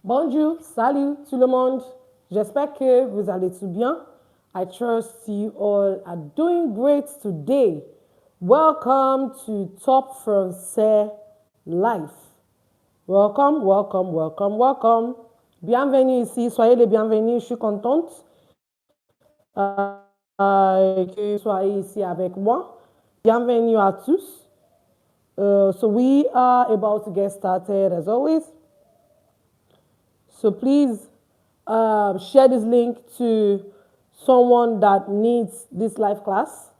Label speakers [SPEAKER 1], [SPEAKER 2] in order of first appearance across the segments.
[SPEAKER 1] Bonjour, salut tout le monde. J'espère que vous allez tout bien. I trust you all are doing great today. Welcome to Topfrançais Life. Welcome, welcome, welcome, welcome. Bienvenue ici, soyez les bienvenus, je suis contente que vous soyez ici avec moi. Bienvenue à tous. So we are about to get started as always. So please share this link to someone that needs this live class.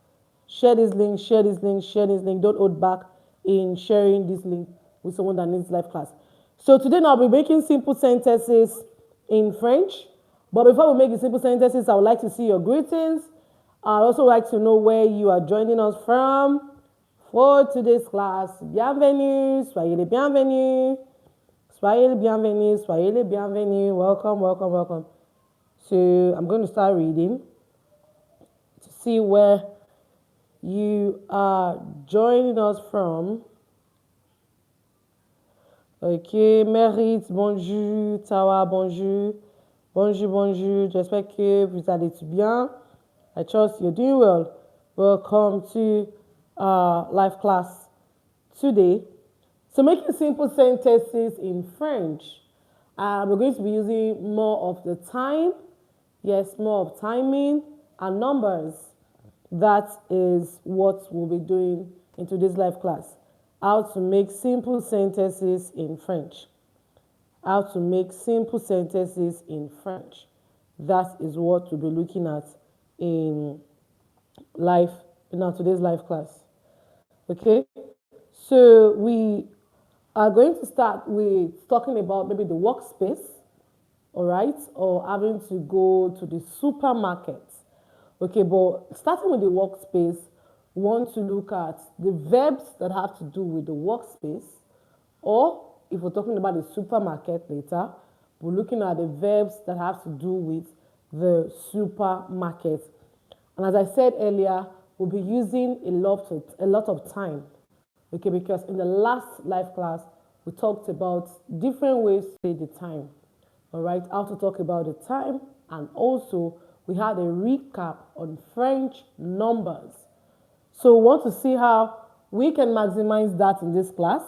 [SPEAKER 1] Share this link, share this link, share this link. Don't hold back in sharing this link with someone that needs live class. So today I'll be making simple sentences in French. But before we make the simple sentences, I would like to see your greetings. I'd also like to know where you are joining us from for today's class. Bienvenue, soyez les bienvenus. Soyez les bienvenus, soyez les bienvenus. Welcome, welcome, welcome. So I'm going to start reading to see where you are joining us from. Ok, Mérite, bonjour, Tawa, bonjour, bonjour, bonjour. J'espère que vous allez tout bien. I trust you're doing well. Welcome to live class today. So making simple sentences in French, we're going to be using more of the time, yes, more of timing and numbers. That is what we'll be doing in today's live class. How to make simple sentences in French. How to make simple sentences in French. That is what we'll be looking at in today's live class. Okay, so we are going to start with talking about maybe the workspace, all right, or having to go to the supermarket. Okay, but starting with the workspace, we want to look at the verbs that have to do with the workspace, or if we're talking about the supermarket later, we're looking at the verbs that have to do with the supermarket. And as I said earlier, we'll be using a lot of time. Okay, because in the last live class, we talked about different ways to say the time. All right, how to talk about the time, and also we had a recap on French numbers. So we want to see how we can maximize that in this class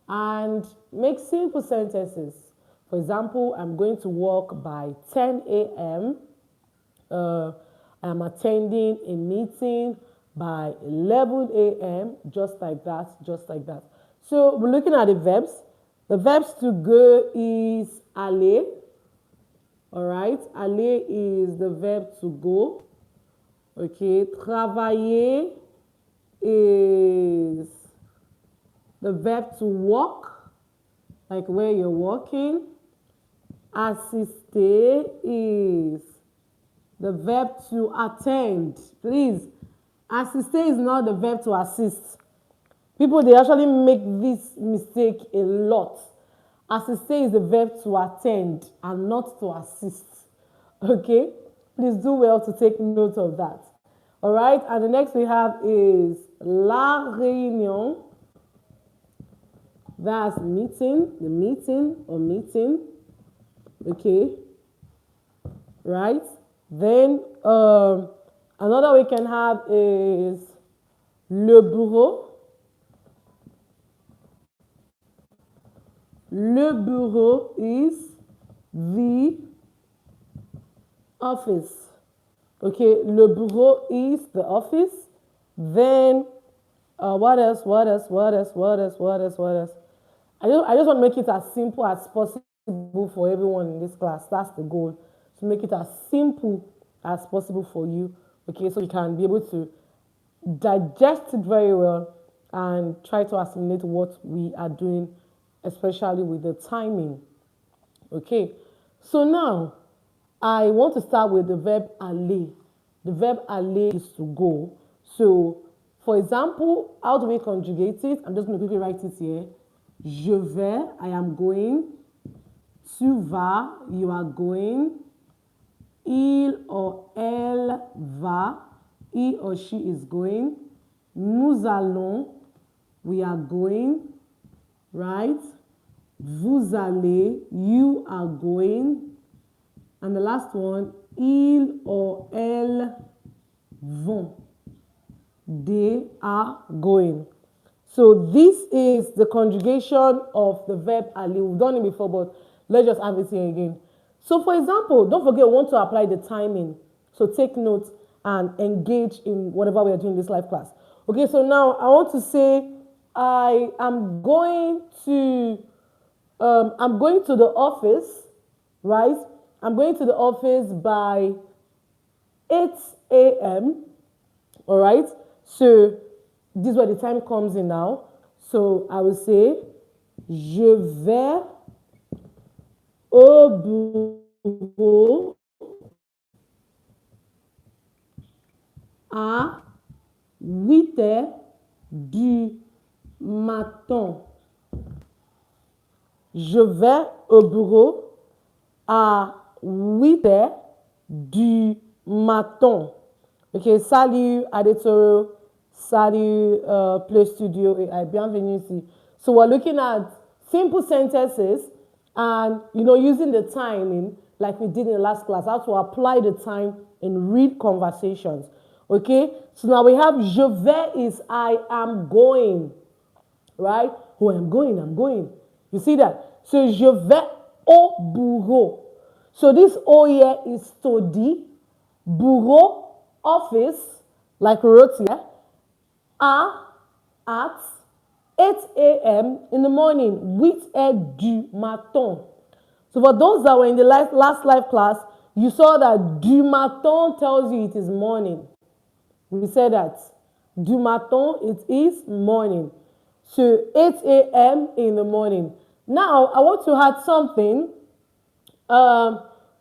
[SPEAKER 1] and make simple sentences. For example, I'm going to work by 10 a.m. I'm attending a meeting by 11 a.m., just like that, just like that. So we're looking at the verbs. The verbs to go is aller. All right, aller is the verb to go. Okay, travailler is the verb to walk, like where you're walking. Assister is the verb to attend. Please, assister is not the verb to assist. People, they actually make this mistake a lot. Assister is the verb to attend and not to assist. Okay? Please do well to take note of that. All right? And the next we have is la réunion. That's meeting, the meeting or meeting. Okay? Right? Then another we can have is le bureau. Le bureau is the office. Okay, le bureau is the office. Then what else? I just want to make it as simple as possible for everyone in this class. That's the goal. To make it as simple as possible for you. Okay, so you can be able to digest it very well and try to assimilate what we are doing, especially with the timing. Okay, so now I want to start with the verb aller. The verb aller is to go. So, for example, how do we conjugate it? I'm just going to quickly write it here. Je vais, I am going. Tu vas, you are going. Il or elle va, he or she is going. Nous allons, we are going, right? vous allez, you are going. And the last one, ils or elles vont. They are going. So this is the conjugation of the verb aller. We've done it before, but let's just have it here again. So for example, don't forget we want to apply the timing. So take note and engage in whatever we are doing in this live class. Okay, so now I want to say I am going to the office, right? I'm going to the office by 8 a.m. All right. So this is where the time comes in now. So I will say, je vais au bureau à 8 heures du matin. Je vais au bureau à 8 heures du matin. Ok, salut Adetoro, salut Play Studio AI, bienvenue ici. So we're looking at simple sentences and, using the timing like we did in the last class, how to apply the time in real conversations. Okay, so now we have je vais is I am going, right? Oh, I'm going. You see that? So je vais au bureau. So this O here is study, bureau, office, like we wrote here, at 8 a.m. in the morning, 8 heures du matin. So for those that were in the last live class, you saw that du matin tells you it is morning. We said that. Du matin, it is morning. So 8 a.m. in the morning. Now, I want to add something.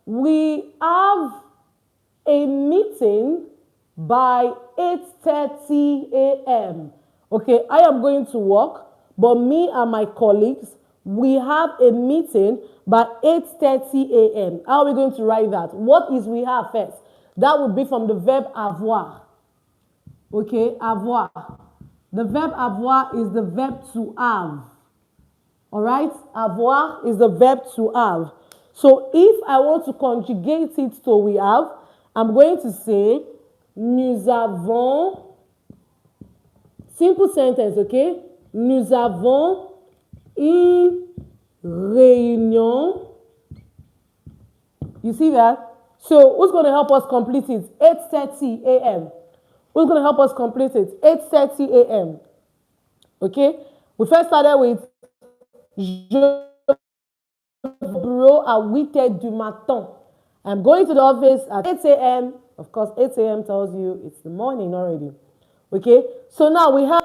[SPEAKER 1] We have a meeting by 8:30 a.m. Okay, I am going to work, but me and my colleagues, we have a meeting by 8:30 a.m. How are we going to write that? What is we have first? That would be from the verb avoir. Okay, avoir. The verb avoir is the verb to have. All right, avoir is the verb to have. So if I want to conjugate it to we have, I'm going to say, nous avons, simple sentence, okay? Nous avons une réunion. You see that? So who's going to help us complete it? 8:30 a.m. Who's going to help us complete it? 8:30 a.m. Okay? We first started with je bureau à 8 heures du matin. I'm going to the office at 8 a.m. Of course, 8 a.m. tells you it's the morning already. Okay? So now we have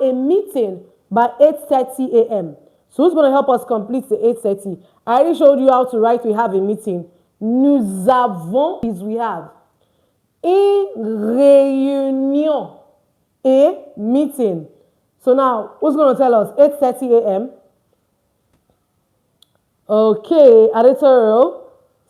[SPEAKER 1] a meeting by 8:30 a.m. So who's going to help us complete the 8:30? I already showed you how to write we have a meeting. Nous avons is we have. Une réunion. A meeting. So now, who's going to tell us? 8:30 a.m. Okay, editorial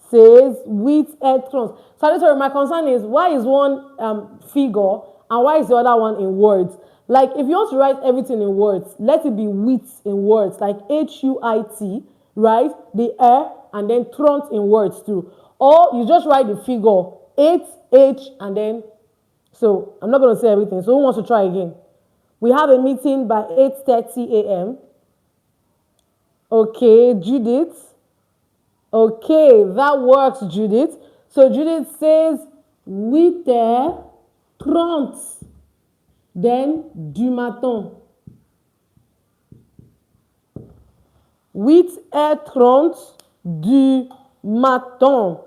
[SPEAKER 1] says with electrons. So editorial, my concern is why is one figure and why is the other one in words? Like if you want to write everything in words, let it be with in words, like HUIT, right? The air and then tront in words too. Or you just write the figure 8H and then, so I'm not going to say everything. So who wants to try again? We have a meeting by 8:30 a.m. Okay, Judith. Okay, that works, Judith. So Judith says 8h30. Then du matin. 8h30 du matin.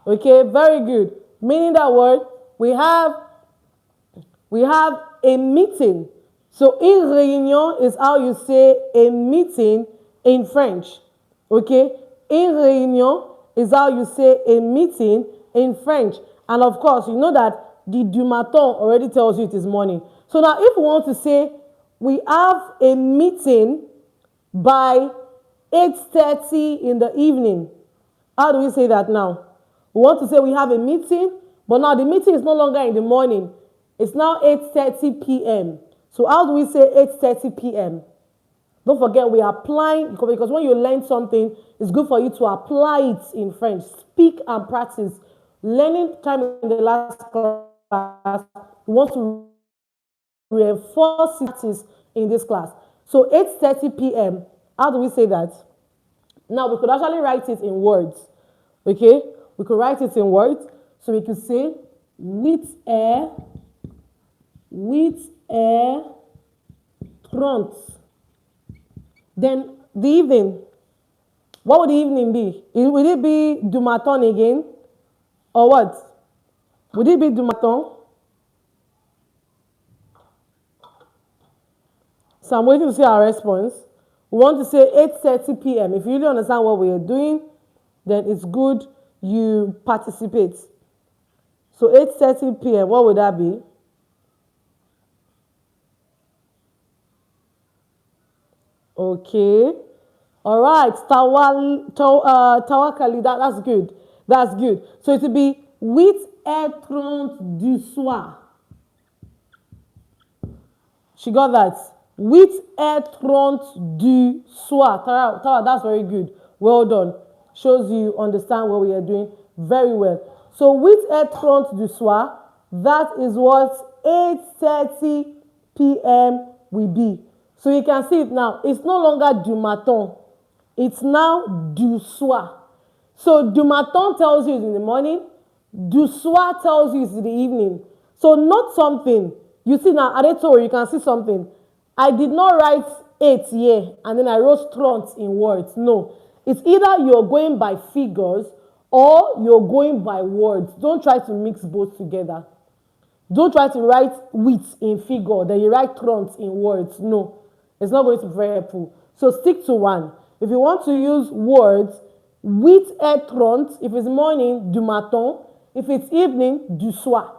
[SPEAKER 1] Okay, very good. Meaning that word, we have a meeting. So une réunion is how you say a meeting in French. Okay? Une réunion is how you say a meeting in French. And of course, you know that the du matin already tells you it is morning. So now if we want to say we have a meeting by 8:30 in the evening, how do we say that now? We want to say we have a meeting, but now the meeting is no longer in the morning. It's now 8:30 p.m. So how do we say 8:30 p.m.? Don't forget we are applying, because when you learn something, it's good for you to apply it in French. Speak and practice. Learning time in the last class, you want to reinforce it in this class. So 8:30 p.m., how do we say that? Now we could actually write it in words. Okay? We could write it in words. So we could say, with air 30. Then the evening. What would the evening be? Would it be du matin again? Or what? Would it be du matin? So I'm waiting to see our response. We want to say 8:30 p.m. If you really understand what we are doing, then it's good you participate. So 8:30 p.m., what would that be? Okay. All right. Tawakali, that's good. That's good. So it will be 8h30 du soir. She got that. 8h30 du soir. Tawa, that's very good. Well done. Shows you understand what we are doing very well. So 8h30 du soir, that is what 8:30 p.m. will be. So you can see it now. It's no longer du matin. It's now du soir. So du matin tells you it's in the morning. Du soir tells you it's in the evening. So not something. You see now, Adeto, you can see something. I did not write 8 here and then I wrote 30 in words. No. It's either you're going by figures or you're going by words. Don't try to mix both together. Don't try to write wheat in figure, then you write 30 in words. No. It's not going to be very helpful. So stick to one. If you want to use words, 8h30, if it's morning, du matin. If it's evening, du soir.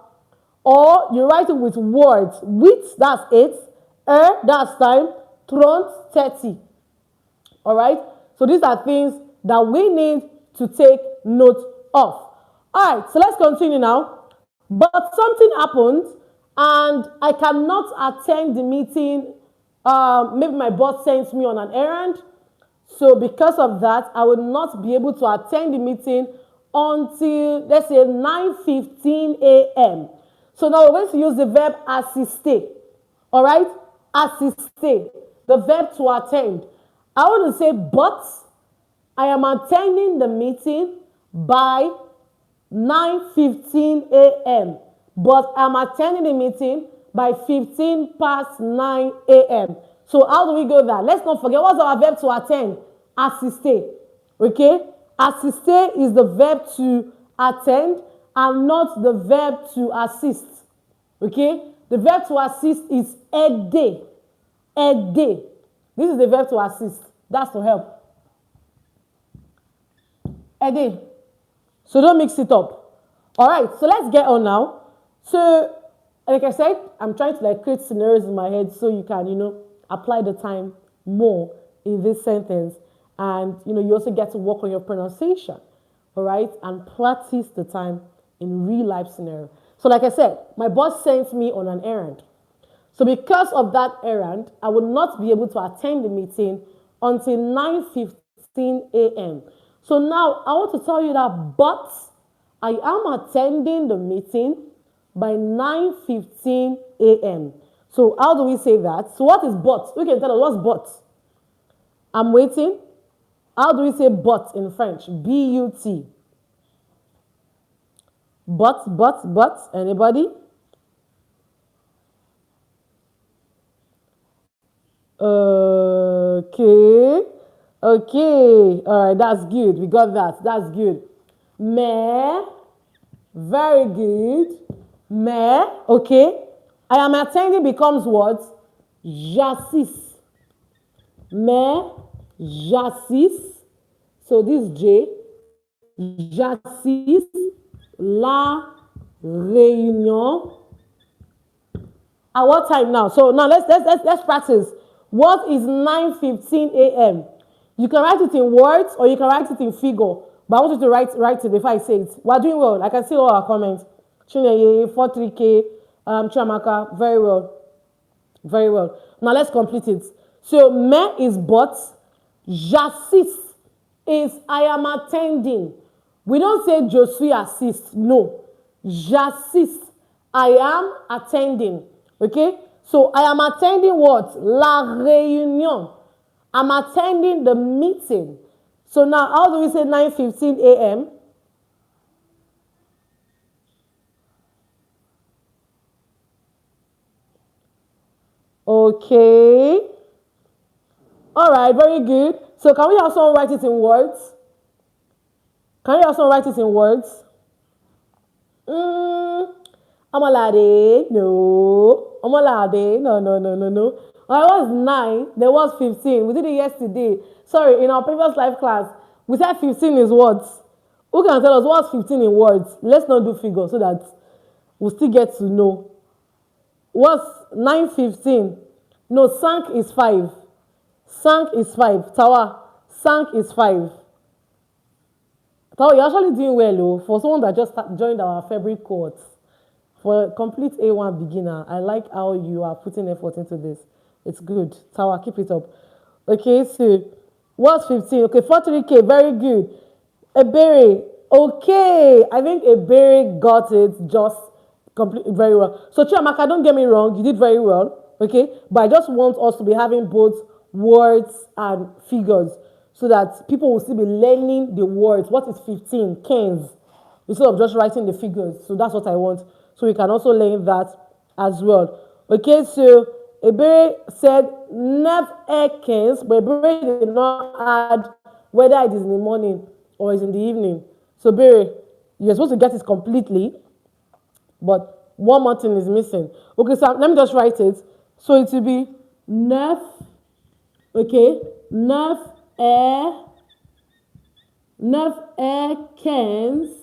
[SPEAKER 1] Or you write it with words. 8, that's 8. That's time. 30. All right? So these are things that we need to take note of. All right, so let's continue now. But something happened and I cannot attend the meeting. Maybe my boss sends me on an errand. So because of that, I will not be able to attend the meeting until, let's say, 9:15 a.m. So now we're going to use the verb assister. All right? Assister. The verb to attend. I want to say, but I am attending the meeting by 9:15 a.m. But I'm attending the meeting by 15 past 9 a.m. So how do we go there? Let's not forget, what's our verb to attend? Assister. Okay? Assister is the verb to attend and not the verb to assist. Okay? The verb to assist is aider. Aider. This is the verb to assist. That's to help. Aider. So don't mix it up. All right, so let's get on now. So, like I said, I'm trying to create scenarios in my head so you can, apply the time more in this sentence. And, you also get to work on your pronunciation, all right? And practice the time in real life scenario. So like I said, my boss sent me on an errand. So because of that errand, I will not be able to attend the meeting until 9:15 a.m. So now I want to tell you that, but I am attending the meeting by 9:15 a.m. So how do we say that? So what is but? Who can tell us what's but? I'm waiting. How do we say but in French? B-U-T. But. Anybody? Okay. All right, that's good. We got that. That's good. Mais. Very good. Mais. Okay. I am attending becomes what? J'assiste. Mais. J'assiste. So this J. J'assiste la réunion. At what time now? So now let's practice. What is 9:15 a.m.? You can write it in words or you can write it in figure. But I want you to write it before I say it. We're doing well. I can see all our comments. Chineye, 43K, Chamaka, very well. Very well. Now let's complete it. So mais is but, j'assiste is I am attending. We don't say je suis assiste. No. J'assiste. I am attending. Okay? So I am attending what? La réunion. I'm attending the meeting. So now, how do we say 9:15 a.m.? Okay. All right, very good. So can we have someone write it in words? Can we have someone write it in words? Amalade, no. Amalade, no. I was 9, there was 15. We did it yesterday. Sorry, in our previous life class, we said 15 is words. Who can tell us what's 15 in words? Let's not do figures so that we'll still get to know. What's 9:15? No, sank is 5. Sank is 5. Tawa, sank is 5. Tawa, you're actually doing well, oh, for someone that just joined our February course. For a complete A1 beginner, I like how you are putting effort into this. It's good. Tawa, keep it up. Okay, so what's 15? Okay, 43K, very good. Ebere, okay. I think Ebere got it just completely very well. So Chiamaka, don't get me wrong, you did very well. Okay, but I just want us to be having both words and figures so that people will still be learning the words. What is 15? Kens. Instead of just writing the figures. So that's what I want. So we can also learn that as well. Okay, so Ebere said 9 Kens, but Ebere did not add whether it is in the morning or it's in the evening. So Ebere, you're supposed to get it completely, but one more thing is missing. Okay, so let me just write it. So it will be 9, okay, 9 15.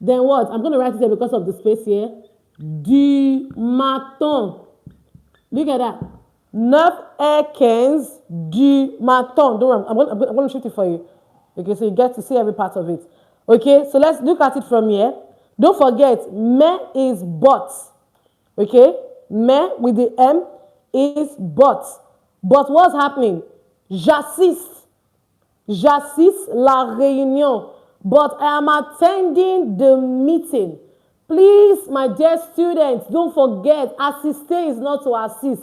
[SPEAKER 1] Then what? I'm going to write it here because of the space here. Du matin. Look at that. 9h15 du matin. Don't worry, I'm going to shoot it for you. Okay, so you get to see every part of it. Okay, so let's look at it from here. Don't forget, mais is but. Okay, mais with the M is but. But what's happening? J'assiste. J'assiste la réunion. But I am attending the meeting. Please, my dear students, don't forget, assister is not to assist.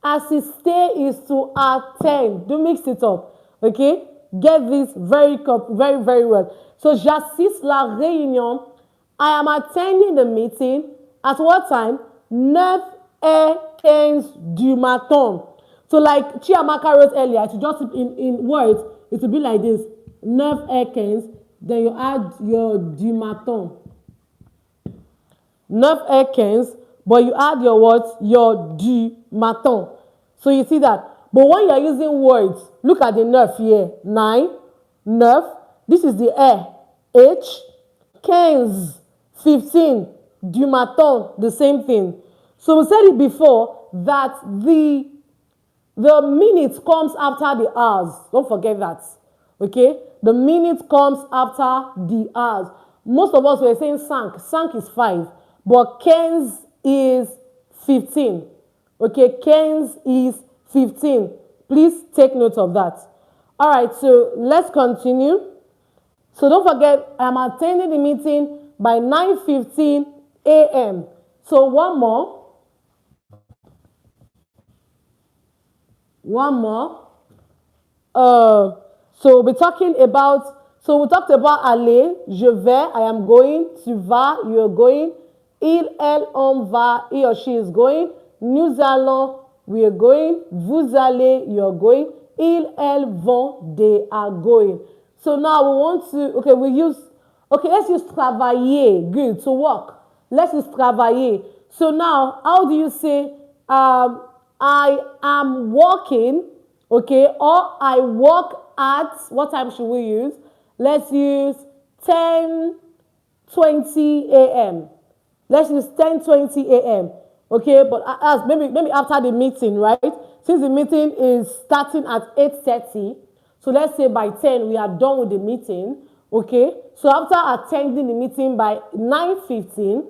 [SPEAKER 1] Assister is to attend. Don't mix it up. Okay? Get this very, very well. So, j'assiste la réunion. I am attending the meeting. At what time? 9h15 du matin. So, like Chiamaka wrote earlier, to just in words, it will be like this. 9h15. Then you add your du matin. 9h15, but you add your what? Your du matin. So you see that. But when you're using words, look at the 9 here. 9, 9. This is the H. 15, 15. Du matin, the same thing. So we said it before that the minute comes after the hours. Don't forget that. Okay? The minute comes after the hours. Most of us were saying sank. Sank is 5. But Kens is 15. Okay? Kens is 15. Please take note of that. All right, so let's continue. So don't forget, I'm attending the meeting by 9:15 a.m. So one more. So we're talking about, so we talked about aller, je vais, I am going, tu vas, you are going, il, elle, on va, he or she is going, nous allons, we are going, vous allez, you are going, ils, elles vont, they are going. So now we want to, okay, let's use travailler, good, to work. Let's use travailler. So now, how do you say, I am working, okay, or I work at, what time should we use? Let's use 10:20 a.m. Let's use 10:20 a.m. Okay, but as maybe after the meeting, right? Since the meeting is starting at 8:30, so let's say by 10 we are done with the meeting. Okay, so after attending the meeting by 9:15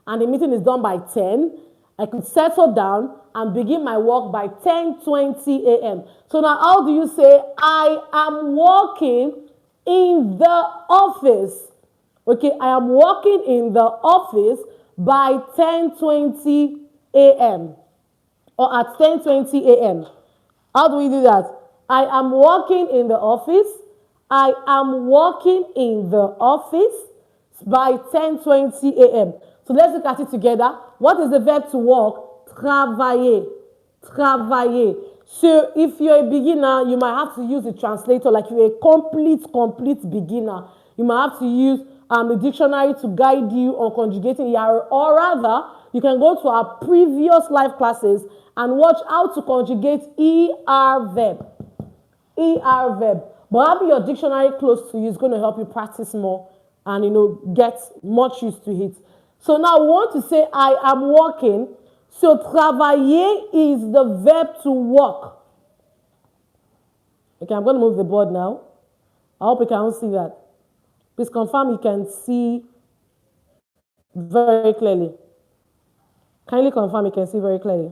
[SPEAKER 1] and the meeting is done by 10, I could settle down and begin my work by 10:20 a.m. So now how do you say I am working in the office? Okay, I am working in the office by 10:20 a.m. or at 10:20 a.m. How do we do that? I am working in the office. I am working in the office by 10:20 a.m. So let's look at it together. What is the verb to work? Travailler. Travailler. So if you're a beginner, you might have to use a translator. Like you're a complete beginner, you might have to use the dictionary to guide you on conjugating ER, or rather, you can go to our previous live classes and watch how to conjugate ER verb. ER verb. But having your dictionary close to you is going to help you practice more and, get much used to it. So now we want to say I am working. So travailler is the verb to work. Okay, I'm going to move the board now. I hope you can see that. Please confirm you can see very clearly. Kindly confirm you can see very clearly.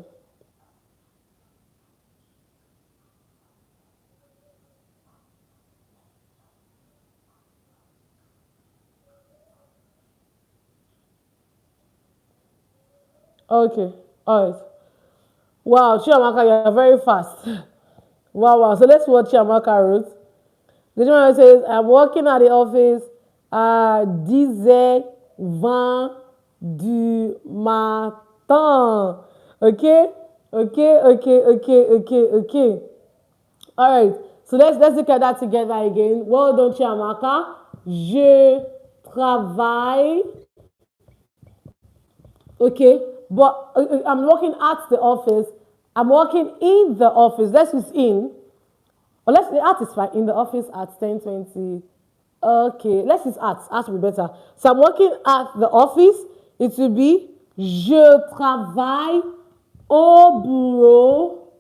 [SPEAKER 1] Okay, all right. Wow, Chiamaka, you're very fast. Wow. So let's watch Chiamaka wrote. The gentleman says, I'm working at the office à 10h20 du matin. Okay? All right. So let's look at that together again. Well done, Chiamaka. Je travaille. Okay? But I'm working at the office. I'm working in the office. Let's use in. Or let's the at is fine. In the office at 10:20. Okay, let's use at. At will be better. So I'm working at the office. It will be je travaille au bureau.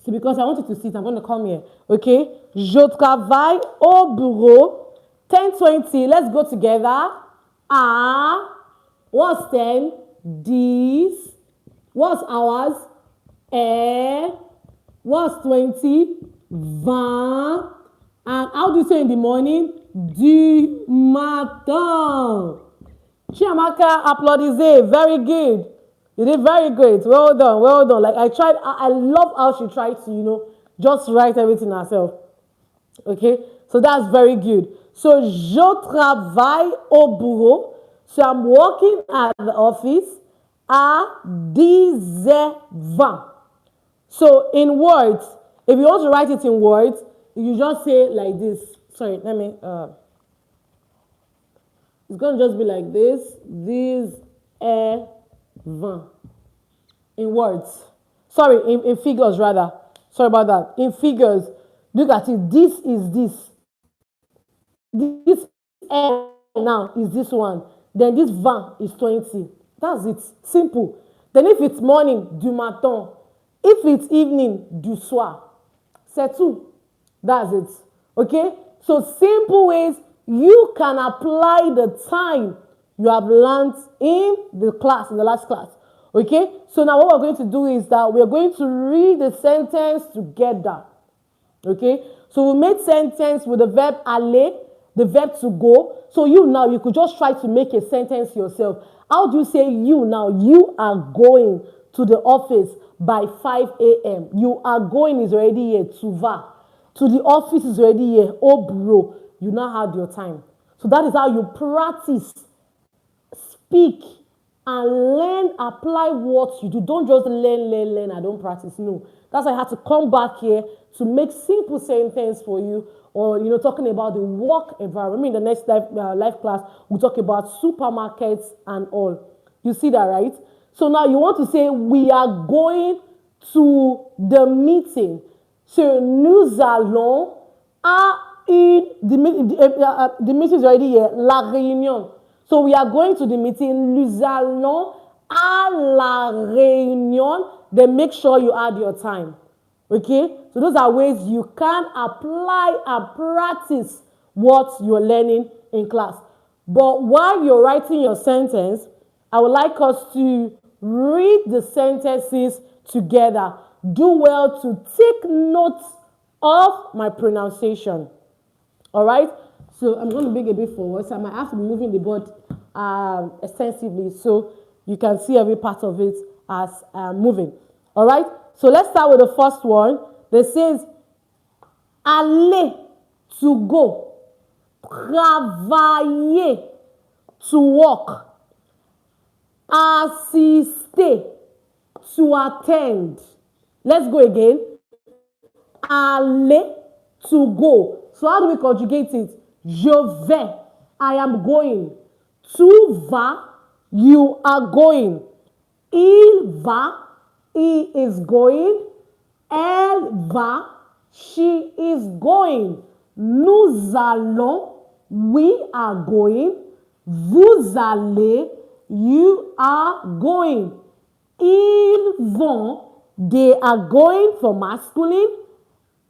[SPEAKER 1] So because I want you to sit, I'm going to come here. Okay? Je travaille au bureau. 10:20. Let's go together. What's 10? 10. What's hours? What's 20? 20. And how do you say in the morning? Du matin. Chiamaka, applaudissez. Very good. You did very great. Well done. Like I love how she tried to, just write everything herself. Okay? So that's very good. So, je travaille au bureau. So I'm working at the office à 10h20. So in words, if you want to write it in words, you just say like this. Sorry, let me, it's going to just be like this. 10h20. In words. Sorry, in figures rather. Sorry about that. In figures, look at it. This is this. This now is this one. Then this 20 is 20. That's it. Simple. Then if it's morning, du matin. If it's evening, du soir. C'est tout. That's it. Okay? So simple ways you can apply the time you have learned in the class, in the last class. Okay? So now what we're going to do is that we're going to read the sentence together. Okay? So we made sentence with the verb aller, the verb to go. So you could just try to make a sentence yourself. How do you say you now? You are going to the office by 5 a.m. You are going is already here. Tu vas. To the office is already here. Au bureau. You now have your time. So that is how you practice, speak, and learn, apply what you do. Don't just learn. I don't practice. No. That's why I had to come back here to make simple sentences for you. Or, talking about the work environment. In the next live class, we'll talk about supermarkets and all. You see that, right? So now you want to say, we are going to the meeting. So, nous allons à the meeting is already here, la réunion. So, we are going to the meeting. Nous allons à la réunion. Then make sure you add your time. Okay? So those are ways you can apply and practice what you're learning in class. But while you're writing your sentence, I would like us to read the sentences together. Do well to take note of my pronunciation. All right? So I'm going to bring a bit forward. So I might have to be moving the board extensively so you can see every part of it as moving. All right? So let's start with the first one. That says, aller, to go. Travailler, to work. Assister, to attend. Let's go again. Aller, to go. So how do we conjugate it? Je vais, I am going. Tu vas, you are going. Il va, he is going. Elle va, she is going. Nous allons, we are going. Vous allez, you are going. Ils vont, they are going for masculine.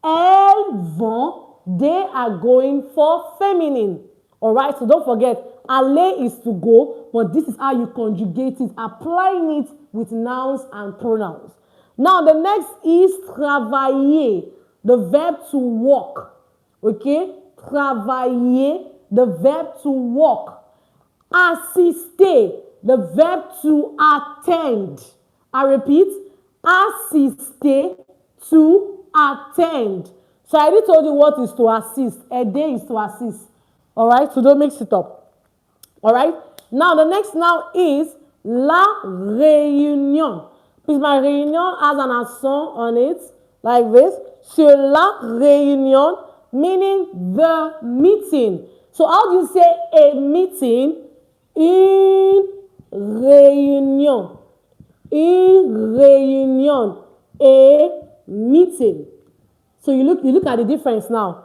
[SPEAKER 1] Elles vont, they are going for feminine. All right, so don't forget, aller is to go, but this is how you conjugate it, applying it with nouns and pronouns. Now, the next is travailler, the verb to work. Okay? Travailler, the verb to work. Assister, the verb to attend. I repeat, assister, to attend. So I already told you what is to assist. A day is to assist. All right? So don't mix it up. All right? Now, the next now is la réunion. Please, my réunion has an accent on it, like this. Sur la réunion, meaning the meeting. So how do you say a meeting? Une réunion. Une réunion. A meeting. So you look at the difference now.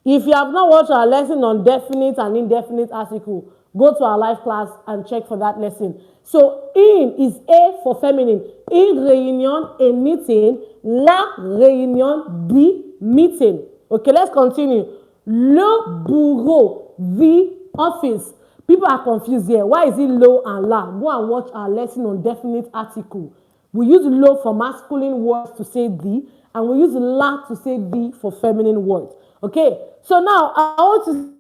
[SPEAKER 1] If you have not watched our lesson on definite and indefinite article, go to our live class and check for that lesson. So in is A for feminine. In réunion, a meeting. La réunion, the meeting. Okay, let's continue. Le bureau, the office. People are confused here. Why is it lo and la? Go and watch our lesson on definite article. We use lo for masculine words to say the, and we use la to say the for feminine words. Okay, so now I want to